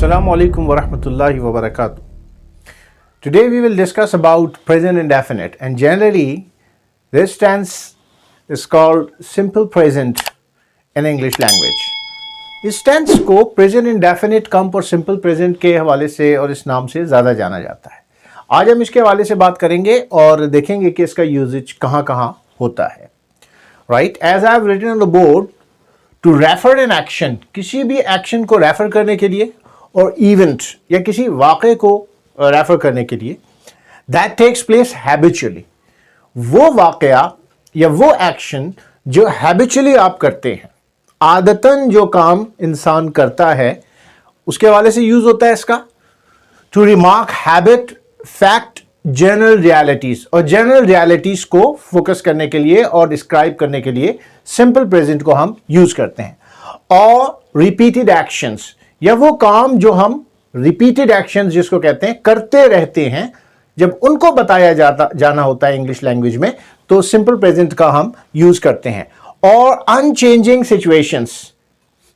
Assalamu alaikum wa rahmatullahi wa barakatuh. Today we will discuss about present indefinite, and generally this tense is called simple present in English language. इस tense को present indefinite कम और simple present के हवाले से और इस नाम से ज़्यादा जाना जाता है. आज हम इसके हवाले से बात करेंगे और देखेंगे कि इसका यूजेज कहाँ कहाँ होता है. Right, as I have written on the board, to refer an action, किसी भी एक्शन को रेफर करने के लिए, और इवेंट या किसी वाक़े को रेफर करने के लिए, दैट टेक्स प्लेस हैबिचुअली, वो वाक़या या वो एक्शन जो हैबिचुअली आप करते हैं, आदतन जो काम इंसान करता है, उसके हवाले से यूज होता है इसका. To remark habit, fact, general realities, और जनरल रियलिटीज को फोकस करने के लिए और डिस्क्राइब करने के लिए सिंपल प्रेजेंट को हम यूज करते हैं. और रिपीटेड एक्शंस, या वो काम जो हम रिपीटेड एक्शंस जिसको कहते हैं करते रहते हैं, जब उनको बताया जाना होता है इंग्लिश लैंग्वेज में, तो सिंपल प्रेजेंट का हम यूज करते हैं. और अनचेंजिंग सिचुएशंस,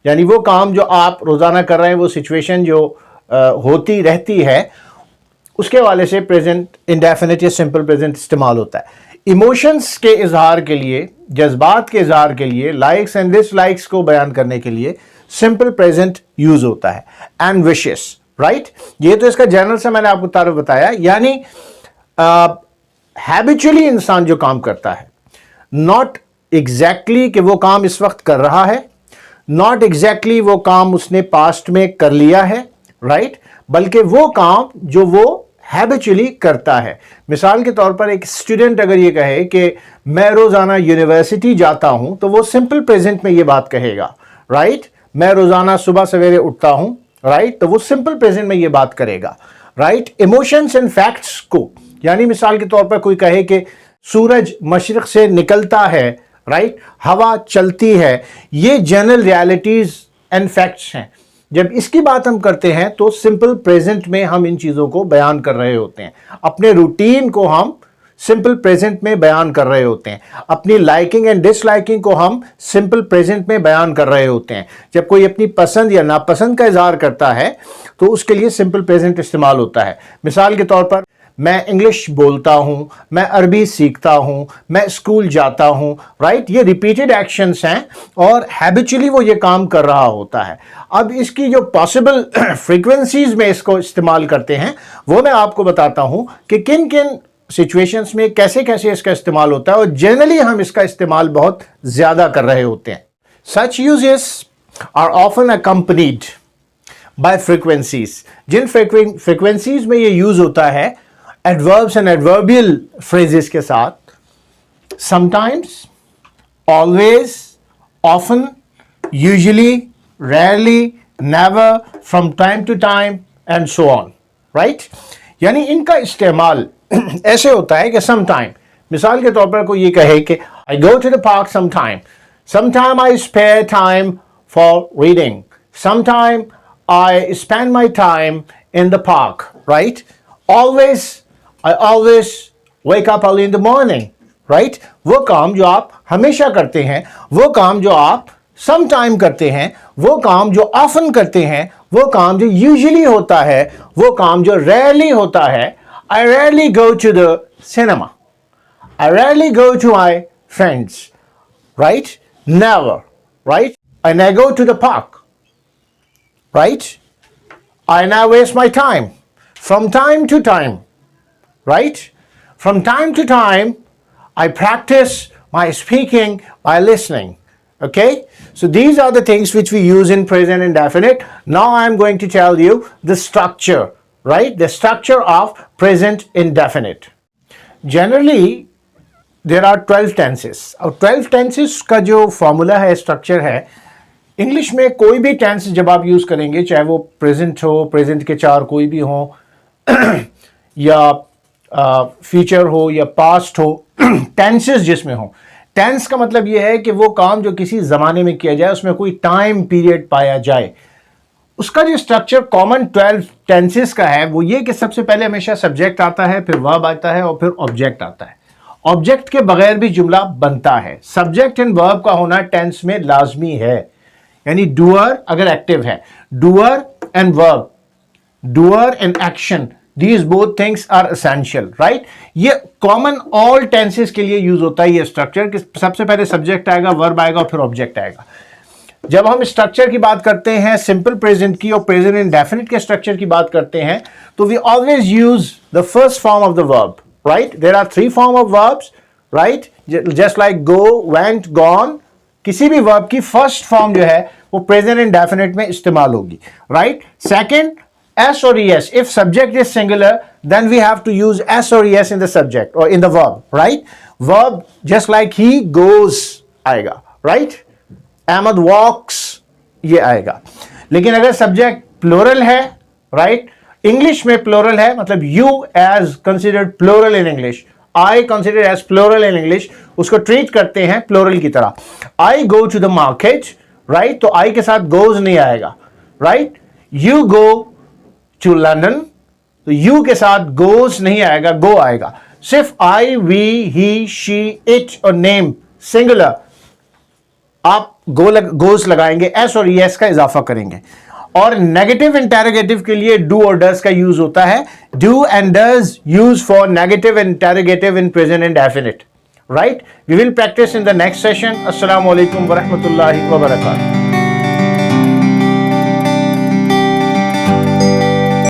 यानी वो काम जो आप रोजाना कर रहे हैं, वो सिचुएशन जो होती रहती है, उसके हवाले से प्रेजेंट इंडेफिनिट या सिंपल प्रेजेंट इस्तेमाल होता है. इमोशंस के इजहार के लिए, जज्बात के इजहार के लिए, लाइक्स एंड डिसलाइक्स को बयान करने के लिए सिंपल प्रेजेंट यूज होता है. एंड विशेस, राइट, ये तो इसका जनरल से मैंने आपको तारुफ बताया, यानी हैबिचुअली इंसान जो काम करता है, नॉट एग्जैक्टली कि वो काम इस वक्त कर रहा है, नॉट एग्जैक्टली वो काम उसने पास्ट में कर लिया है, राइट, बल्कि वो काम जो वो हैबिचुअली करता है. मिसाल के तौर पर एक स्टूडेंट अगर ये कहे कि मैं रोजाना यूनिवर्सिटी जाता हूं, तो वो सिंपल प्रेजेंट में ये बात कहेगा. राइट, मैं रोजाना सुबह सवेरे उठता हूं, राइट, तो वो सिंपल प्रेजेंट में ये बात करेगा. राइट, इमोशंस एंड फैक्ट्स को, यानी मिसाल के तौर पर कोई कहे कि सूरज मशरिक से निकलता है, राइट, हवा चलती है, ये जनरल रियलिटीज एंड फैक्ट्स हैं. जब इसकी बात हम करते हैं तो सिंपल प्रेजेंट में हम इन चीजों को बयान कर रहे होते हैं. अपने रूटीन को हम सिंपल प्रेजेंट में बयान कर रहे होते हैं. अपनी लाइकिंग एंड डिसलाइकिंग को हम सिंपल प्रेजेंट में बयान कर रहे होते हैं. जब कोई अपनी पसंद या नापसंद का इजहार करता है तो उसके लिए सिंपल प्रेजेंट इस्तेमाल होता है. मिसाल के तौर पर, मैं इंग्लिश बोलता हूं, मैं अरबी सीखता हूं, मैं स्कूल जाता हूं, राइट, ये रिपीटेड एक्शंस हैं और हैबिचुअली वो ये काम कर रहा होता है. अब इसकी जो पॉसिबल फ्रीक्वेंसीज में इसको इस्तेमाल करते हैं, वो मैं आपको बताता हूं कि किन किन सिचुएशंस में कैसे कैसे इसका इस्तेमाल होता है, और जनरली हम इसका इस्तेमाल बहुत ज्यादा कर रहे होते हैं. Such uses are often accompanied by frequencies. जिन फ्रीक्वेंसीज में ये यूज होता है एडवर्ब्स एंड एडवर्बियल फ्रेजेस के साथ, sometimes, always, often, usually, rarely, never, from time to time and so on. Right, यानी इनका इस्तेमाल ऐसे होता है कि सम टाइम, मिसाल के तौर पर कोई ये कहे कि I go to the park some time I spare time for reading, some time I spend my time in the park. Right, always, I always wake up early in the morning. Right, वो काम जो आप हमेशा करते हैं, वो काम जो आप सम टाइम करते हैं, वो काम जो ऑफन करते हैं, वो काम जो यूजुअली होता है, वो काम जो रेयरली होता है. I rarely go to the cinema. I rarely go to my friends. Right? Never. Right? I never go to the park. Right? I never waste my time. From time to time. Right? From time to time, I practice my speaking by listening. Okay? So these are the things which we use in present indefinite. Now I am going to tell you the structure. Right, the structure of present indefinite. Generally there are 12 tenses. और 12 tenses का जो formula है, structure है, English में कोई भी tense जब आप यूज करेंगे, चाहे वो प्रेजेंट हो, प्रेजेंट के चार कोई भी हो, या फ्यूचर हो या पास्ट हो, टेंसेस जिसमें हो. टेंस का मतलब यह है कि वो काम जो किसी जमाने में किया जाए, उसमें कोई टाइम पीरियड पाया जाए. उसका जो स्ट्रक्चर कॉमन 12 टेंसेस का है वो ये कि सबसे पहले हमेशा सब्जेक्ट आता है, फिर वर्ब आता है और फिर ऑब्जेक्ट आता है. ऑब्जेक्ट के बगैर भी जुमला बनता है. सब्जेक्ट एंड वर्ब का होना टेंस में लाजमी है. यानी डूअर अगर एक्टिव है, doer and verb doer and action, these both things are essential, right? ये कॉमन ऑल टेंसेस के लिए यूज होता है ये स्ट्रक्चर कि सबसे पहले सब्जेक्ट आएगा, वर्ब आएगा और फिर ऑब्जेक्ट आएगा। जब हम स्ट्रक्चर की बात करते हैं सिंपल प्रेजेंट की और प्रेजेंट इंडेफिनिट के स्ट्रक्चर की बात करते हैं तो we always use the first form of the verb, right? There are 3 form of verbs, right? Just like go, went, gone, किसी भी वर्ब की फर्स्ट फॉर्म जो है वो प्रेजेंट इंडेफिनिट में इस्तेमाल होगी, right? Second, S or ES. If subject is singular, then we have to use S or ES in the subject or in the verb, right? Verb just like he goes आएगा, right? Ahmad walks ये आएगा। लेकिन अगर subject plural है, right? English में plural है मतलब you as considered plural in English, I consider as plural in English, उसको ट्रीट करते हैं प्लोरल की तरह। I go to the market, right? तो I के साथ goes नहीं आएगा, right? You go to London, तो you के साथ goes नहीं आएगा, go आएगा। सिर्फ I, we, he, she, it और name singular आप goes लगाएंगे, s और es का इजाफा करेंगे। और नेगेटिव इंटेरोगेटिव के लिए do और does का यूज होता है। do and does use for negative interrogative in present indefinite, right? We will practice in the next session. Assalamu alaikum wa rahmatullahi wa barakatuh.